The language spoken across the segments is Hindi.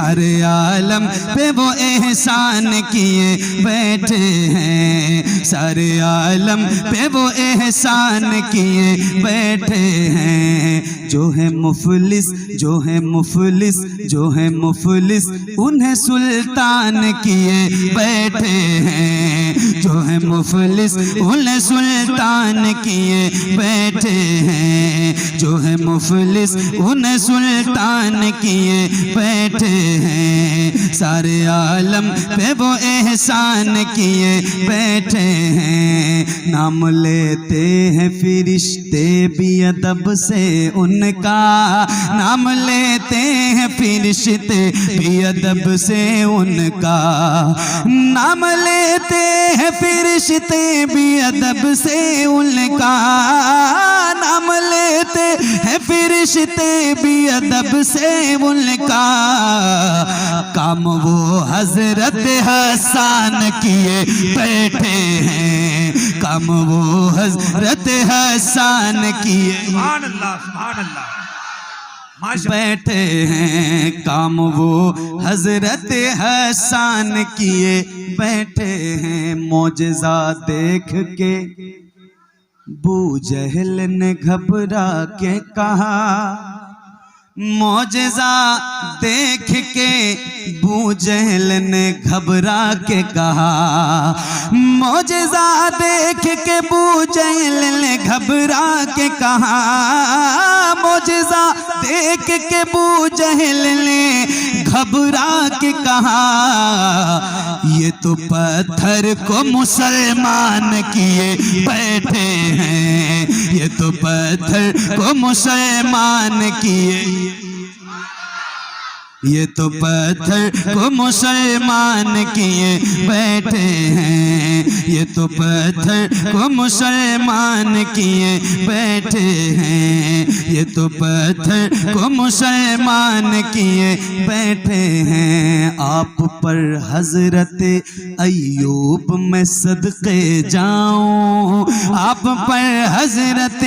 सारे आलम पे वो एहसान किए बैठे हैं, सारे आलम पे वो एहसान किए बैठे हैं। जो है मुफलिस, जो है मुफलिस, जो है मुफलिस, उन्हें सुल्तान किए बैठे हैं। जो है मुफलिस उन्हें सुल्तान किए बैठे हैं। जो है मुफलिस उन्हें सुल्तान किए बैठे हैं। सारे आलम पे वो एहसान किए बैठे हैं। नाम लेते हैं फिरिश्ते भी अदब से उनका, नाम लेते हैं फिरिश्ते भी अदब से उनका, नाम लेते हैं फिरिश्ते भी अदब से उनका, नाम लेते हैं फिरिश्ते भी अदब से उनका। काम वो हजरत हसन किए बैठे हैं, काम वो हजरत हसन किए बैठे हैं, काम वो हजरत हसन किए बैठे हैं। मौजज़ा देख के बू जहल ने घबरा के कहा, मौजज़ा देख के बू जहल ने घबरा के कहा, मौजज़ा देख के बू जहल ने घबरा के कहा, मौजज़ा देख के बू जहल ने घबरा के कहा। ये तो पत्थर को मुसलमान किए बैठे हैं, ये तो पत्थर को मुसलमान किए, ये तो पत्थर को मुसलमान किए बैठे हैं, ये तो पत्थर को मुसलमान किए बैठे हैं, ये तो पत्थर को मुसलमान किए बैठे हैं। आप पर हजरत अय्यूब मैं सदके जाऊं, आप पर हजरत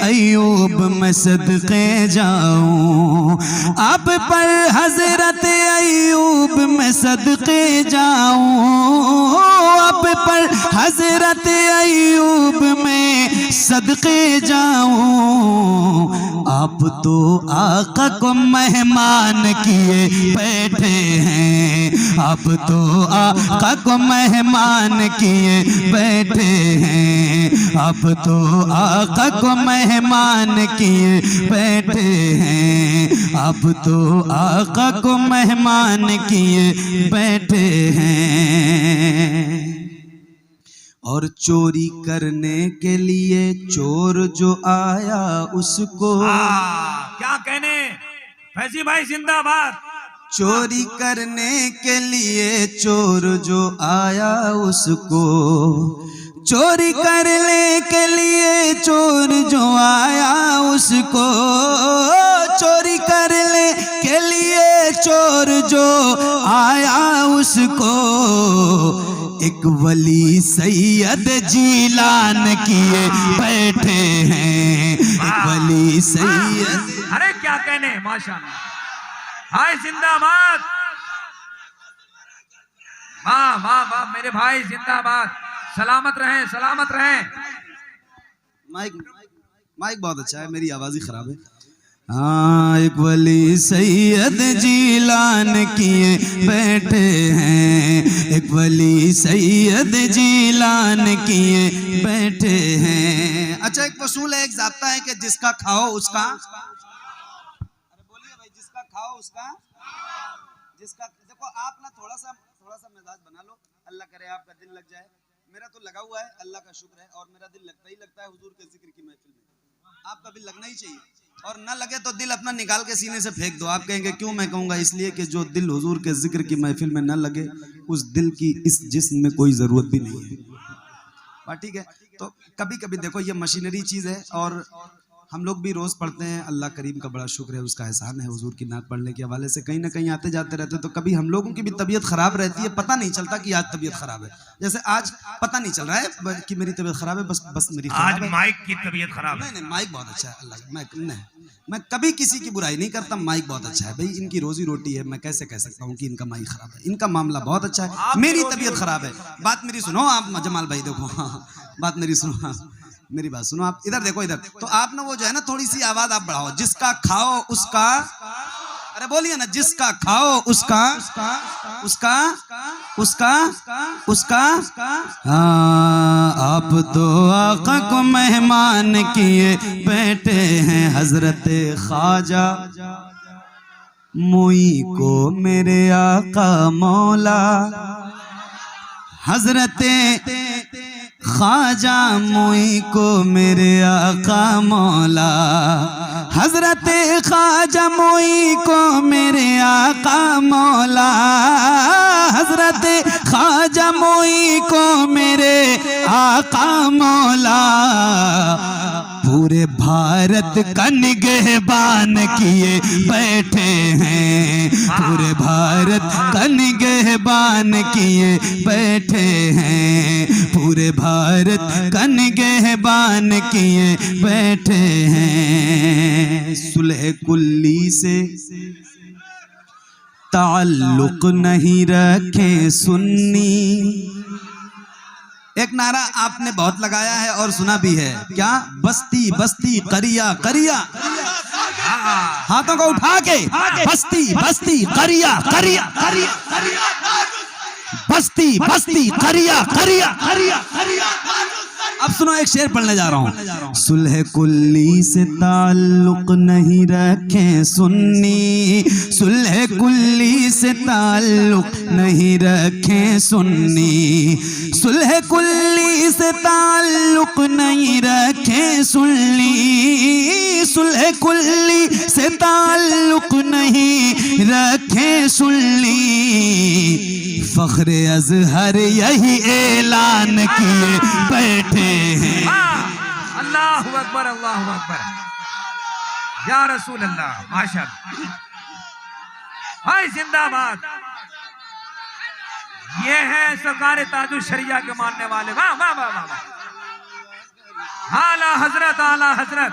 अय्यूब मैं सदके जाऊं, आप पर हजरत अय्यूब में सदके जाऊं, आप पर हजरत अय्यूब में सदके जाऊं। आप तो आका को मेहमान किए बैठे हैं, आप तो आका को मेहमान किए बैठे हैं, आप तो आका को मेहमान किए बैठे हैं, आप तो आका को मेहमान किए बैठे हैं। और चोरी करने के लिए चोर जो आया उसको, क्या कहने फैजी भाई जिंदाबाद। चोरी करने के लिए चोर जो आया उसको, चोरी करने के लिए चोर जो आया उसको, चोरी करने के लिए चोर जो आया उसको। एक वली सैयद जीलान किए बैठे हैं, एक वली सैयद। अरे क्या कहने माशाअल्लाह, हाय जिंदाबाद, वाह वाह वाह मेरे भाई जिंदाबाद, सलामत रहें सलामत रहें। माइक माइक बहुत अच्छा है, मेरी आवाज ही खराब है। हाँ, एक वली सैयद जीलान किए बैठे हैं, एक वली सैयद जीलान किए बैठे हैं। अच्छा, एक वसूल है, एक ज़ाब्ता है कि जिसका खाओ उसका, अरे बोलिए भाई, जिसका खाओ उसका, जिसका। देखो आप ना थोड़ा सा मिजाज बना लो, अल्लाह करे आपका दिल लग जाए। मेरा तो लगा हुआ है, अल्लाह का शुक्र है, और मेरा दिल लगता ही लगता है हुजूर के जिक्र की महफिल में। आपका भी लगना ही चाहिए, और ना लगे तो दिल अपना निकाल के सीने से फेंक दो। आप कहेंगे क्यों? मैं कहूँगा इसलिए कि जो दिल हुजूर के जिक्र की महफिल में न लगे, उस दिल की इस जिस्म में कोई ज़रूरत भी नहीं है। ठीक है, तो कभी कभी देखो ये मशीनरी चीज़ है, और हम लोग भी रोज़ पढ़ते हैं, अल्लाह करीम का बड़ा शुक्र है, उसका एहसान है हुजूर की नात पढ़ने के हवाले से। कहीं ना कहीं आते जाते रहते, तो कभी हम लोगों की भी तबीयत ख़राब रहती है, पता नहीं चलता कि आज तबीयत ख़राब है। जैसे आज पता नहीं चल रहा है कि मेरी तबीयत ख़राब है, बस मेरी आज माइक की तबीयत ख़राब है। नहीं, माइक बहुत अच्छा है, अल्लाह मैं नहीं। मैं कभी किसी की बुराई नहीं करता। माइक बहुत अच्छा है भाई, इनकी रोजी रोटी है, मैं कैसे कह सकता हूँ कि इनका माइक खराब है। इनका मामला बहुत अच्छा है, मेरी तबीयत खराब है। बात मेरी सुनो आप जमाल भाई, देखो बात मेरी सुनो, मेरी बात सुनो आप, इधर देखो इधर। तो आप ना वो जो है ना थोड़ी सी आवाज आप बढ़ाओ। जिसका खाओ उसका, अरे बोलिए ना, जिसका खाओ उसका उसका उसका उसका। हाँ, आप तो आका को मेहमान किए बैठे हैं। हजरत ख्वाजा मोई को मेरे आका मौला, हजरत ख्वाजा मोई को मेरे आका मौला, हजरत ख्वाजा मोई को मेरे आका मौला, हजरत ख्वाजा मोई को मेरे आका मौला। पूरे भारत का निगहबान किए बैठे हैं, पूरे भारत का निगहबान किए बैठे हैं, पूरे भारत का निगहबान किए बैठे हैं। सुलह कुल्ली से ताल्लुक नहीं रखे सुन्नी। एक नारा आपने बहुत लगाया है और सुना भी है, क्या? बस्ती बस्ती करिया करिया, हाथों को उठा के, बस्ती बस्ती करिया करिया करिया, बस्ती बस्ती करिया करिया करिया। अब सुनो, एक शेर पढ़ने जा रहा हूँ। सुलह कुल्ली से ताल्लुक नहीं रखे सुन्नी, सुलह कुल्ली से ताल्लुक नहीं रखे सुन्नी, सुलह कुल्ली से ताल्लुक नहीं रखे सुन्नी, सुलह कुल्ली से ताल्लुक नहीं रखे सुन्नी। फख्र अज़हर यही ऐलान किए बैठे हैं। अल्लाहु अकबर, अल्लाहु अकबर, या रसूल अल्लाह, माशाअल्लाह। हाय जिंदाबाद। ये है सरकार ताजुल शरिया के मानने वाले। वाह वाह वाह वाह, आला हजरत, आला हजरत।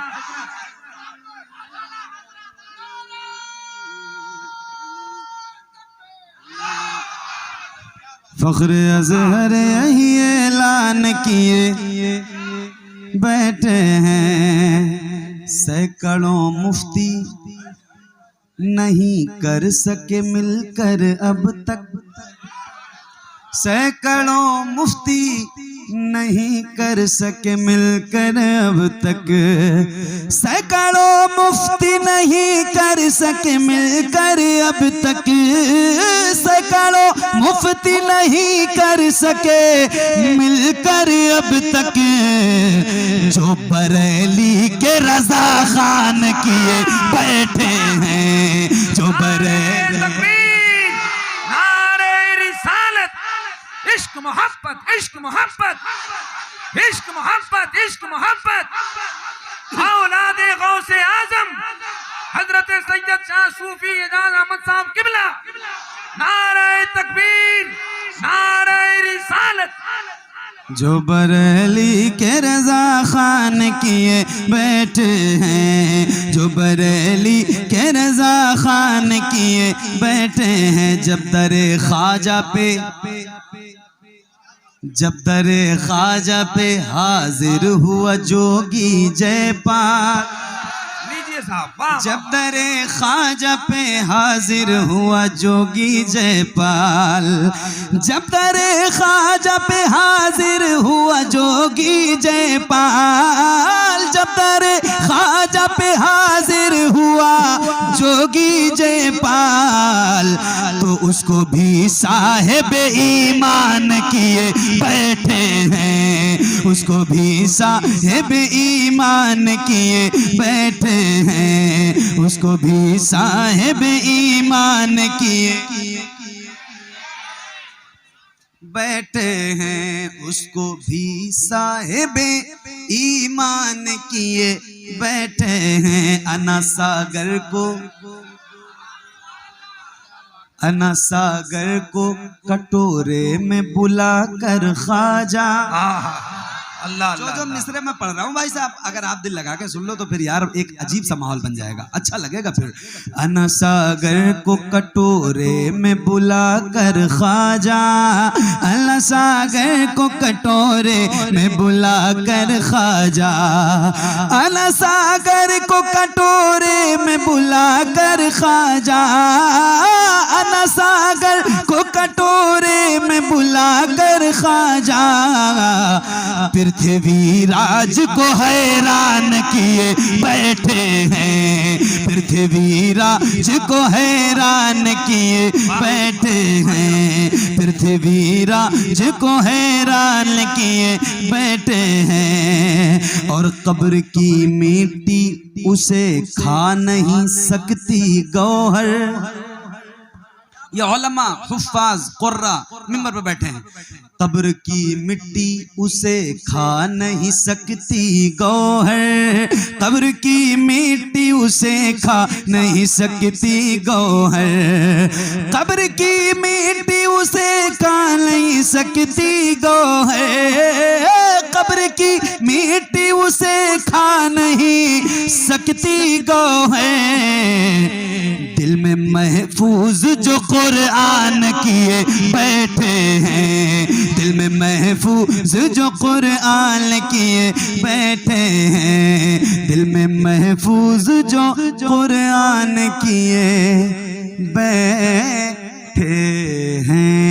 फख्र अज़हर यही ऐलान किए बैठे हैं। सैकड़ों मुफ्ती नहीं कर सके मिलकर अब तक, सैकड़ों मुफ्ती नहीं कर सके मिलकर अब तक, सैकड़ों मुफ्ती नहीं कर सके मिलकर अब तक, सैकड़ों मुफ्ती नहीं कर सके मिलकर अब तक। जो बरेली के रजा खान किए बैठे हैं, जो बरेली, इश्क मोहब्बत, इश्क मोहब्बत, इश्क मोहब्बत, इश्क मोहब्बत। औलादे गौसे आजम हजरत सैयद शाह सूफी एजाज अहमद साहब किबला, नारे तकबीर, नारे रिसालत। जो बरेली के रजा खान किए बैठे हैं, जो बरेली के रजा खान किए बैठे हैं। जब दरे ख्वाजा पे, जब दरे ख्वाजा पे हाजिर हुआ जोगी जयपाल, जब दरे ख्वाजा पे हाजिर हुआ जोगी जयपाल, जब दरे ख्वाजा पे हाजिर हुआ जोगी जयपाल, जब दरे ख्वाजा पे हाजिर हुआ जोगी जयपाल, तो उसको भी साहिब ईमान किए बैठे हैं, उसको भी साहिब ईमान किए बैठे हैं, उसको भी साहिब ईमान किए बैठे हैं, उसको भी साहिब ईमान किए बैठे हैं। अना सागर को, अना सागर को कटोरे में बुला कर ख्वाजा, अल्लाह जो अल्लाह मिसरे में पढ़ रहा हूँ भाई साहब, अगर आप दिल लगा के सुन लो तो फिर यार एक अजीब सा माहौल बन जाएगा, अच्छा लगेगा फिर। अना सागर को कटोरे में बुला कर ख्वाजा, अना सागर को कटोरे में बुला कर ख्वाजा, अना सागर को कटोरे में बुला कर ख्वाजा, अना सागर को कटोरे में बुला कर ख्वाजा, पृथ्वीराज को हैरान किए बैठे हैं, पृथ्वीराज को हैरान किए बैठे हैं, पृथ्वीराज को हैरान किए बैठे हैं। और कब्र की मिट्टी उसे खा नहीं सकती गौहर। ये उलमा, हुफ्फाज, कुर्रा मिंबर पे बैठे हैं। कब्र की मिट्टी उसे खा नहीं सकती गौहर, कब्र की मिट्टी उसे खा नहीं सकती गौहर, कब्र की मिट्टी उसे खा नहीं सकती गौहर, कब्र की मिट्टी उसे खा नहीं सकती गौहर। दिल में महफूज जो कुरान किए बैठे हैं, दिल में महफूज जो कुरान किए बैठे हैं, दिल में महफूज जो कुरान किए बैठे हैं।